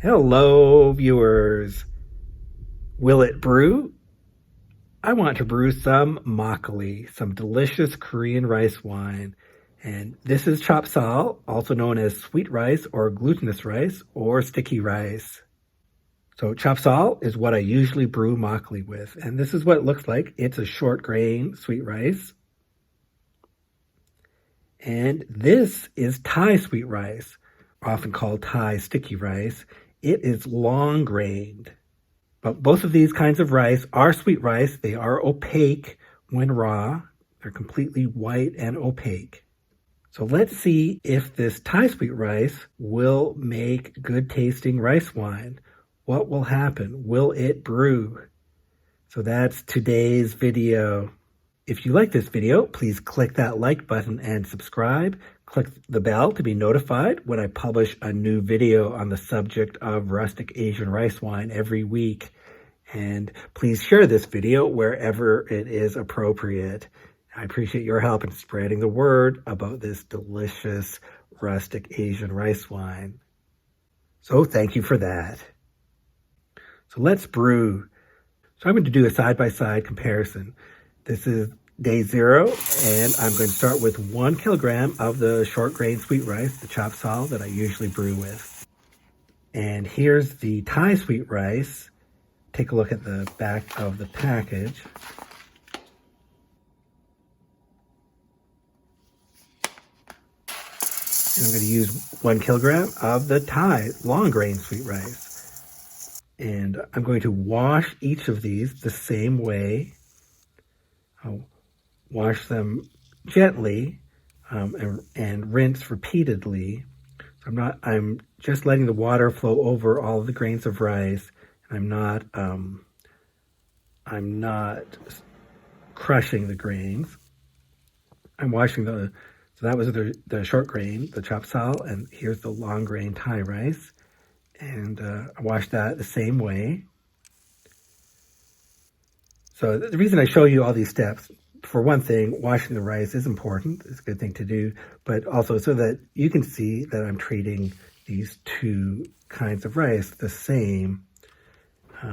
Hello, viewers. Will it brew? I want to brew some makgeolli, some delicious Korean rice wine. And this is chapssal, also known as sweet rice or glutinous rice or sticky rice. So chapssal is what I usually brew makgeolli with. And this is what it looks like. It's a short grain sweet rice. And this is Thai sweet rice, often called Thai sticky rice. It is long grained. But both of these kinds of rice are sweet rice. They are opaque when raw. They're completely white and opaque. So let's see if this Thai sweet rice will make good tasting rice wine. What will happen? Will it brew? So that's today's video. If you like this video, please click that like button and subscribe. Click the bell to be notified when I publish a new video on the subject of rustic Asian rice wine every week. And please share this video wherever it is appropriate. I appreciate your help in spreading the word about this delicious rustic Asian rice wine. So thank you for that. So let's brew. So I'm going to do a side-by-side comparison. This is day 0, and I'm going to start with 1 kilogram of the short grain sweet rice, the chapssal that I usually brew with. And here's the Thai sweet rice. Take a look at the back of the package. And I'm going to use 1 kilogram of the Thai long grain sweet rice. And I'm going to wash each of these the same way. I'll wash them gently and rinse repeatedly. So I'm just letting the water flow over all of the grains of rice. I'm not crushing the grains. I'm washing so that was the short grain, the chapssal, and here's the long grain Thai rice. And I washed that the same way. So the reason I show you all these steps, for one thing, washing the rice is important. It's a good thing to do, but also so that you can see that I'm treating these two kinds of rice the same. So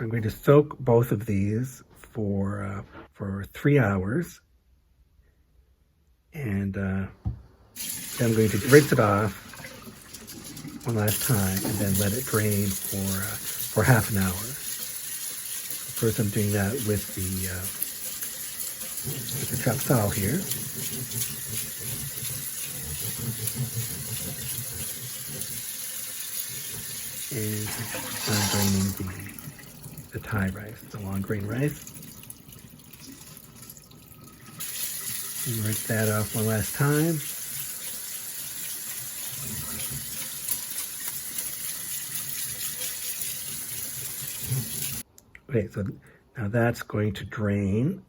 I'm going to soak both of these for 3 hours. And then I'm going to rinse it off one last time and then let it drain for half an hour. First, I'm doing that with the chapssal here. And I'm draining the Thai rice, the long grain rice. And rinse that off one last time. Okay, so now that's going to drain.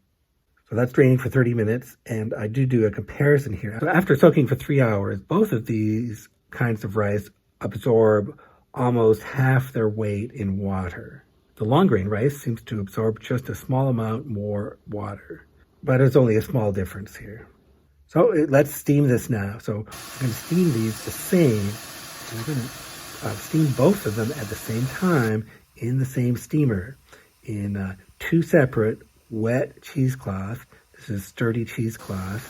So that's draining for 30 minutes, and I do a comparison here. So after soaking for 3 hours, both of these kinds of rice absorb almost half their weight in water. The long grain rice seems to absorb just a small amount more water, but it's only a small difference here. So let's steam this now. So I'm going to steam these the same, and I'm going to steam both of them at the same time in the same steamer in 2 separate wet cheesecloth. This is sturdy cheesecloth.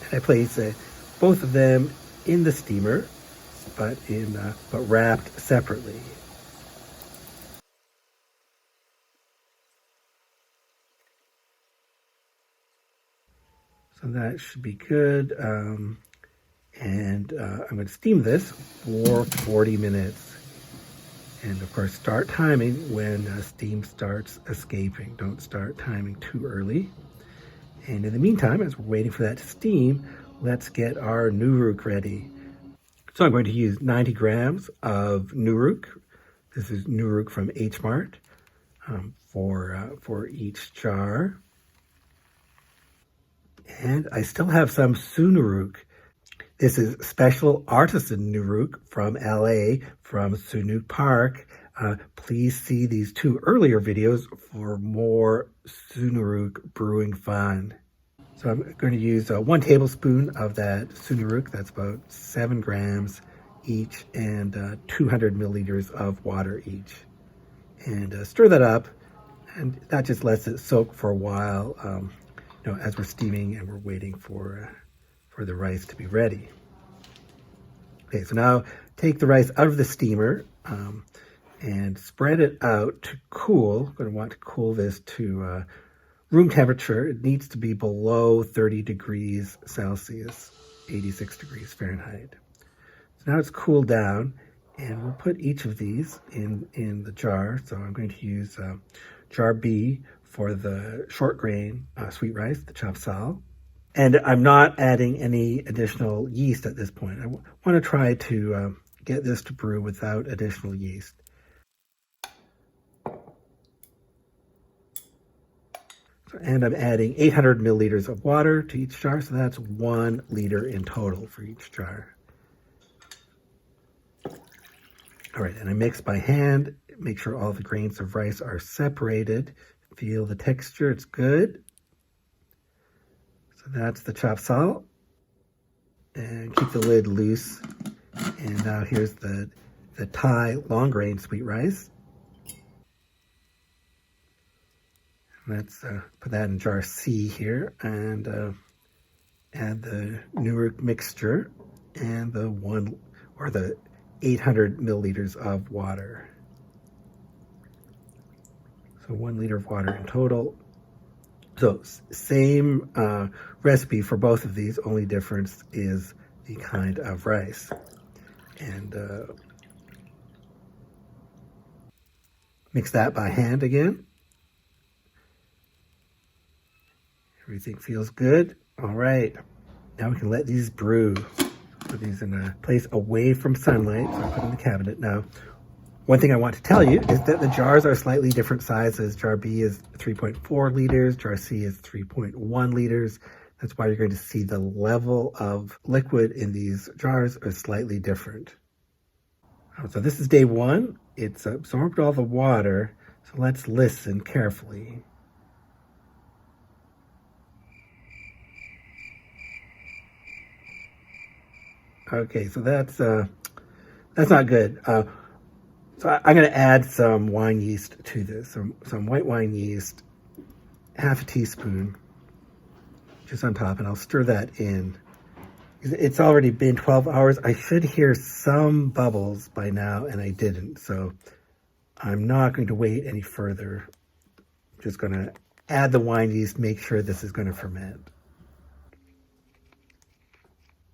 And I place both of them in the steamer, but wrapped separately. So that should be good. And I'm going to steam this for 40 minutes. And of course, start timing when steam starts escaping. Don't start timing too early. And in the meantime, as we're waiting for that to steam, let's get our Sunuruk ready. So I'm going to use 90 grams of Sunuruk. This is Sunuruk from H Mart for each jar. And I still have some Sunuruk. This is special artisan Sunuruk from LA, from Sunuruk Park. Please see these 2 earlier videos for more Sunuruk brewing fun. So I'm going to use 1 tablespoon of that Sunuruk. That's about 7 grams. each and 200 milliliters of water each. And stir that up, and that just lets it soak for a while, as we're steaming and we're waiting for the rice to be ready. Okay, so now take the rice out of the steamer and spread it out to cool. I'm going to want to cool this to room temperature. It needs to be below 30 degrees Celsius, 86 degrees Fahrenheit. So now it's cooled down, and we'll put each of these in the jar. So I'm going to use jar B for the short grain sweet rice, the chapssal. And I'm not adding any additional yeast at this point. I want to try to get this to brew without additional yeast. And I'm adding 800 milliliters of water to each jar, so that's 1 liter in total for each jar. All right, and I mix by hand, make sure all the grains of rice are separated. Feel the texture, it's good. So that's the chapssal. And keep the lid loose. And now here's the Thai long grain sweet rice. Let's put that in jar C here and add the Sunuruk mixture and the 800 milliliters of water. So 1 liter of water in total. So same recipe for both of these, only difference is the kind of rice. And mix that by hand again. Everything feels good. All right, now we can let these brew. Put these in a place away from sunlight, so I put in the cabinet. Now, one thing I want to tell you is that the jars are slightly different sizes. Jar B is 3.4 liters, jar C is 3.1 liters. That's why you're going to see the level of liquid in these jars are slightly different. So this is day 1. It's absorbed all the water, so let's listen carefully. Okay, so that's not good. So I'm going to add some wine yeast to this, some white wine yeast, half a teaspoon, just on top, and I'll stir that in. It's already been 12 hours. I should hear some bubbles by now, and I didn't, so I'm not going to wait any further. I'm just going to add the wine yeast, make sure this is going to ferment.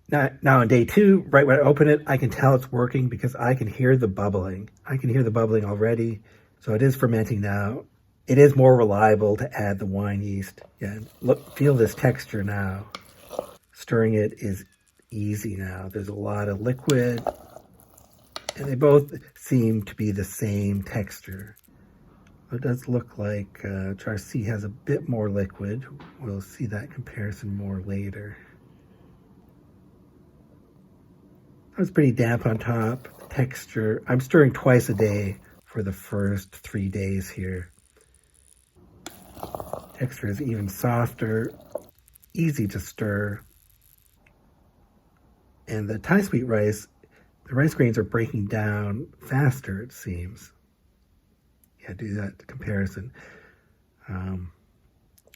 Now on day 2, right when I open it, I can tell it's working because I can hear the bubbling. I can hear the bubbling already, so it is fermenting now. It is more reliable to add the wine yeast. Yeah, look, feel this texture now. Stirring it is easy now. There's a lot of liquid, and they both seem to be the same texture. It does look like jar C has a bit more liquid. We'll see that comparison more later. It's pretty damp on top. Texture, I'm stirring twice a day for the first 3 days here. Texture is even softer, easy to stir. And the Thai sweet rice, the rice grains are breaking down faster, it seems. Yeah, do that comparison.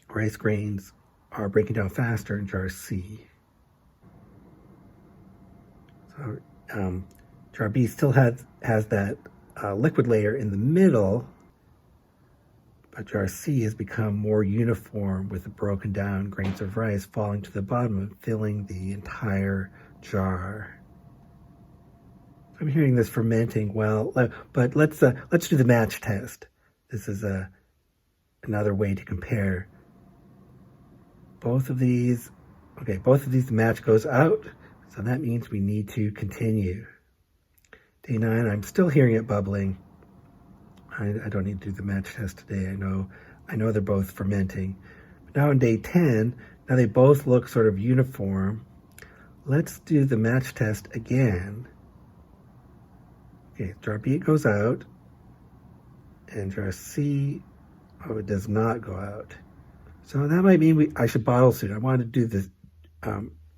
Rice grains are breaking down faster in jar C. Jar B still has that liquid layer in the middle, but jar C has become more uniform with the broken down grains of rice falling to the bottom and filling the entire jar. I'm hearing this fermenting well, but let's do the match test. This is another way to compare both of these. Okay, both of these, the match goes out. So that means we need to continue. Day 9, I'm still hearing it bubbling. I don't need to do the match test today. I know they're both fermenting. But now on day 10, now they both look sort of uniform. Let's do the match test again. Okay, jar B goes out, and jar C, it does not go out. So that might mean I should bottle soon. I want to do this.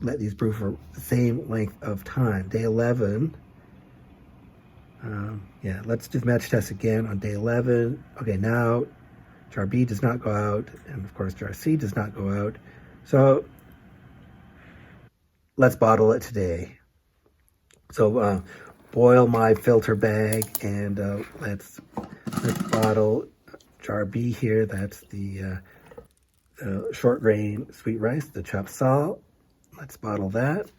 Let these brew for the same length of time. Day 11, Yeah, let's do the match test again on day 11. Okay, now jar B does not go out, and of course jar C does not go out. So let's bottle it today. So boil my filter bag, and let's bottle jar B here. That's the short grain sweet rice, the chapssal. Let's bottle that.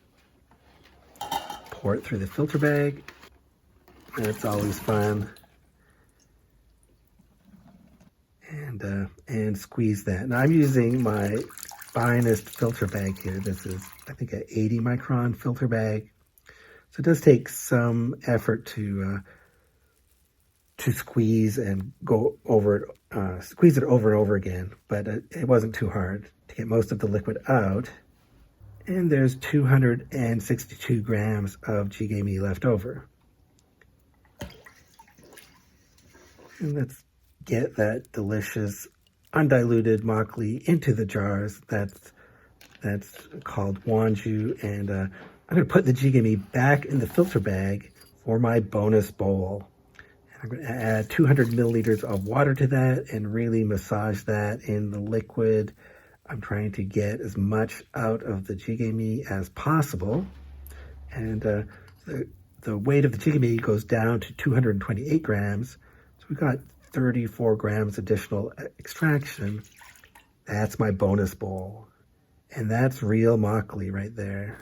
Pour it through the filter bag. That's always fun. And squeeze that. Now I'm using my finest filter bag here. This is, I think, an 80 micron filter bag. So it does take some effort to squeeze and go over it, squeeze it over and over again, but it wasn't too hard to get most of the liquid out. And there's 262 grams of jjigae left over. And let's get that delicious undiluted makgeolli into the jars. That's called wonju, and I'm going to put the jjigae back in the filter bag for my bonus bowl. I'm going to add 200 milliliters of water to that and really massage that in the liquid. I'm trying to get as much out of the jjigae as possible, and the weight of the jjigae goes down to 228 grams. So we got 34 grams additional extraction. That's my bonus bowl. And that's real makgeolli right there.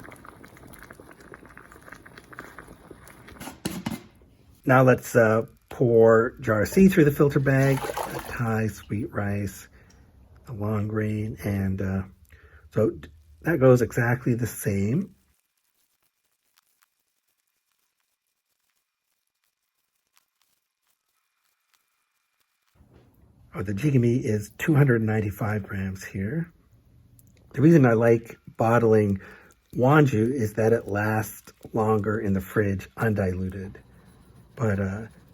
Now let's pour jar C through the filter bag, Thai sweet rice, the long grain, and so that goes exactly the same. Oh, the jjigae is 295 grams here. The reason I like bottling wonju is that it lasts longer in the fridge undiluted. But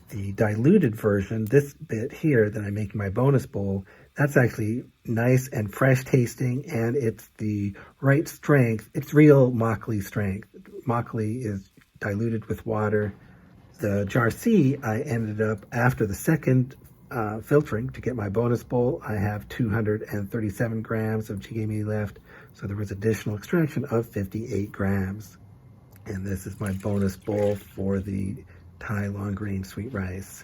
the diluted version, this bit here that I'm making my bonus bowl, that's actually nice and fresh tasting, and it's the right strength. It's real makgeolli strength. Makgeolli is diluted with water. The jar C, I ended up, after the second filtering to get my bonus bowl, I have 237 grams of jjigae left, so there was additional extraction of 58 grams. And this is my bonus bowl for the Thai long grain sweet rice.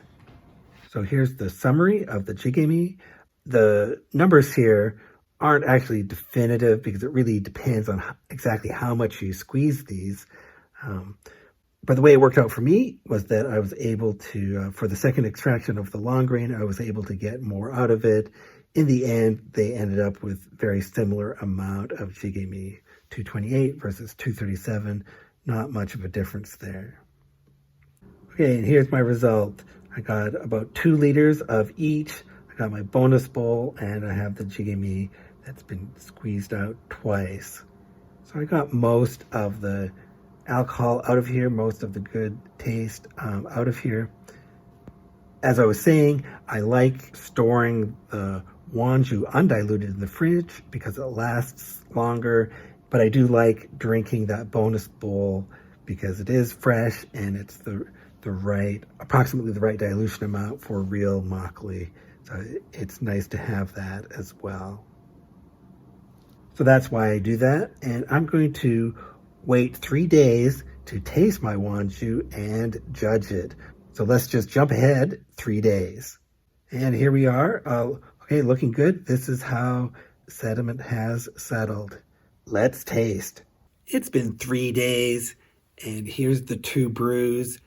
So here's the summary of the jjigae. The numbers here aren't actually definitive because it really depends on exactly how much you squeeze these. But the way it worked out for me was that I was able to, for the second extraction of the long grain, I was able to get more out of it. In the end, they ended up with very similar amount of jjigae, 228 versus 237. Not much of a difference there. Okay, and here's my result. I got about 2 liters of each. I got my bonus bowl, and I have the jjigae that's been squeezed out twice. So I got most of the alcohol out of here, most of the good taste out of here. As I was saying, I like storing the wonju undiluted in the fridge because it lasts longer, but I do like drinking that bonus bowl because it is fresh and it's the right, approximately the right dilution amount for real makgeolli. So it's nice to have that as well. So that's why I do that, and I'm going to wait 3 days to taste my wonju and judge it. So let's just jump ahead 3 days. And here we are. Okay, looking good. This is how sediment has settled. Let's taste. It's been 3 days, and here's the 2 brews.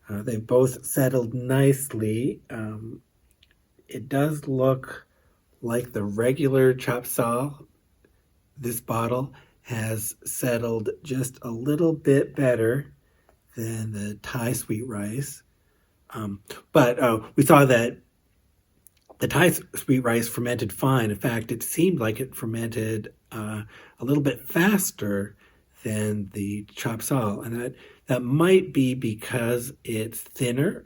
They've both settled nicely. It does look like the regular chapssal. This bottle has settled just a little bit better than the Thai sweet rice. But we saw that the Thai sweet rice fermented fine. In fact, it seemed like it fermented a little bit faster than the chapssal, and that might be because it's thinner.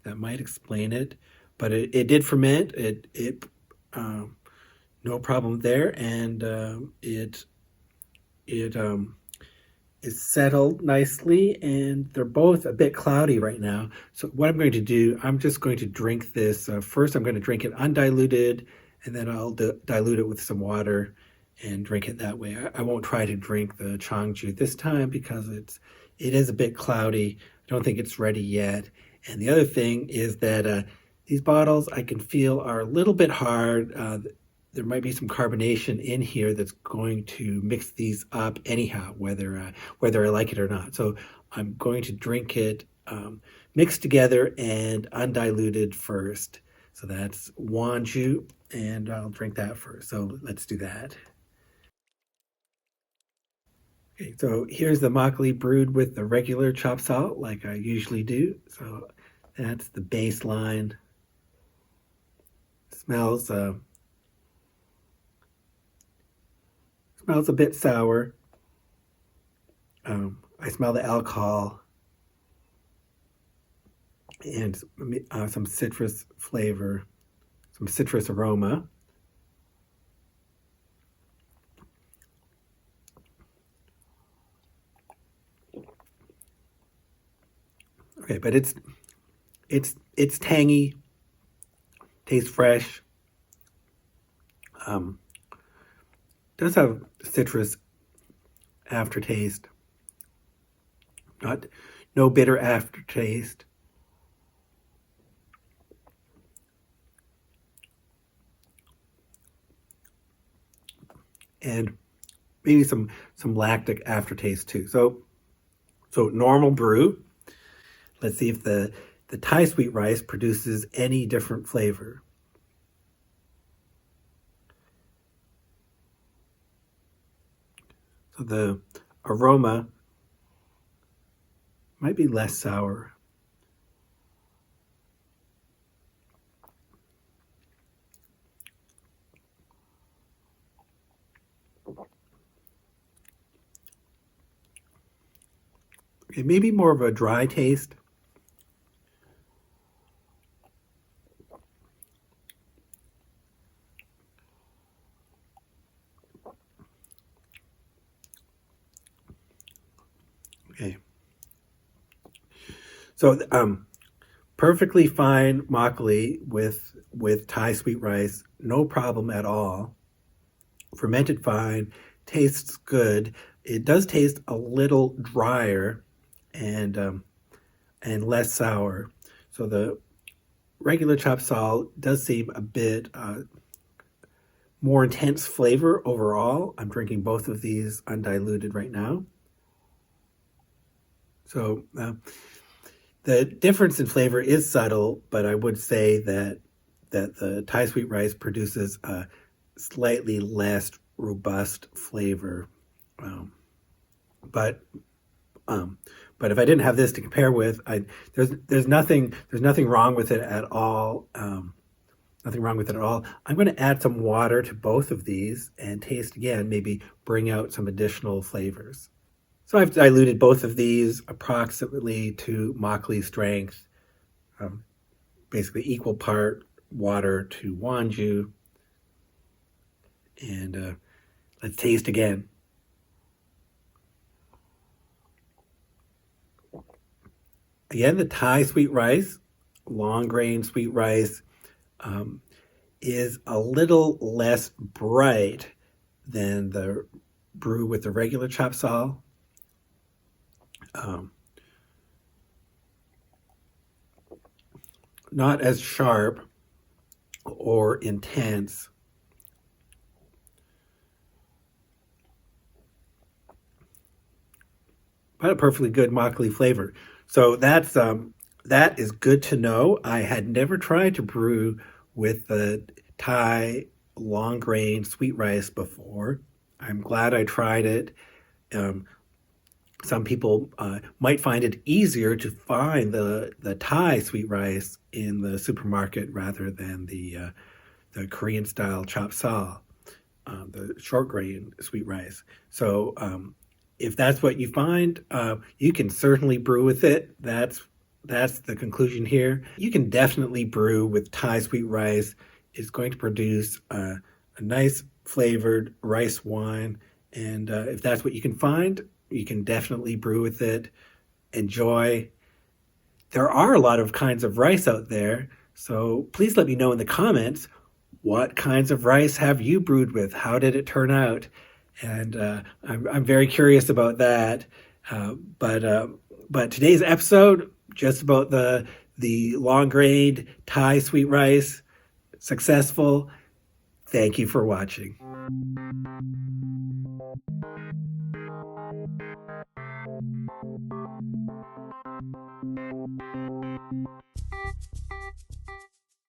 That might explain it, but it did ferment. It no problem there, and it is settled nicely, and they're both a bit cloudy right now. So what I'm going to do, I'm just going to drink this. First, I'm going to drink it undiluted, and then I'll dilute it with some water and drink it that way. I won't try to drink the Changju this time because it is a bit cloudy. I don't think it's ready yet. And the other thing is that these bottles I can feel are a little bit hard. There might be some carbonation in here that's going to mix these up anyhow, whether I like it or not. So I'm going to drink it mixed together and undiluted first. So that's Wanju, and I'll drink that first. So let's do that. Okay, so here's the makgeolli brewed with the regular chapssal, like I usually do. So that's the baseline. Smells a bit sour. I smell the alcohol and some citrus flavor, some citrus aroma. Okay, but it's tangy, tastes fresh. Does have citrus aftertaste. No bitter aftertaste. And maybe some lactic aftertaste too. So normal brew. Let's see if the Thai sweet rice produces any different flavor. So the aroma might be less sour. Okay, maybe more of a dry taste. Okay. So perfectly fine makgeolli with Thai sweet rice, no problem at all. Fermented fine, tastes good. It does taste a little drier and less sour. So the regular chapssal does seem a bit more intense flavor overall. I'm drinking both of these undiluted right now. So the difference in flavor is subtle, but I would say that the Thai sweet rice produces a slightly less robust flavor. But if I didn't have this to compare with, there's nothing wrong with it at all. Nothing wrong with it at all. I'm going to add some water to both of these and taste again, maybe bring out some additional flavors. So I've diluted both of these approximately to makgeolli strength, basically equal part water to Wanju. And let's taste again. Again, the Thai sweet rice, long grain sweet rice, is a little less bright than the brew with the regular chapssal. Not as sharp or intense. But a perfectly good makgeolli flavor. So that is good to know. I had never tried to brew with the Thai long grain sweet rice before. I'm glad I tried it. Some people might find it easier to find the Thai sweet rice in the supermarket rather than the Korean style chapssal, the short grain sweet rice. So if that's what you find, you can certainly brew with it. That's the conclusion here. You can definitely brew with Thai sweet rice. It's going to produce a nice flavored rice wine. And if that's what you can find, You can definitely brew with it. Enjoy. There are a lot of kinds of rice out there, so please let me know in the comments, what kinds of rice have you brewed with? How did it turn out? And I'm very curious about that. Uh, but uh, but today's episode just about the long grained Thai sweet rice, successful. Thank you for watching.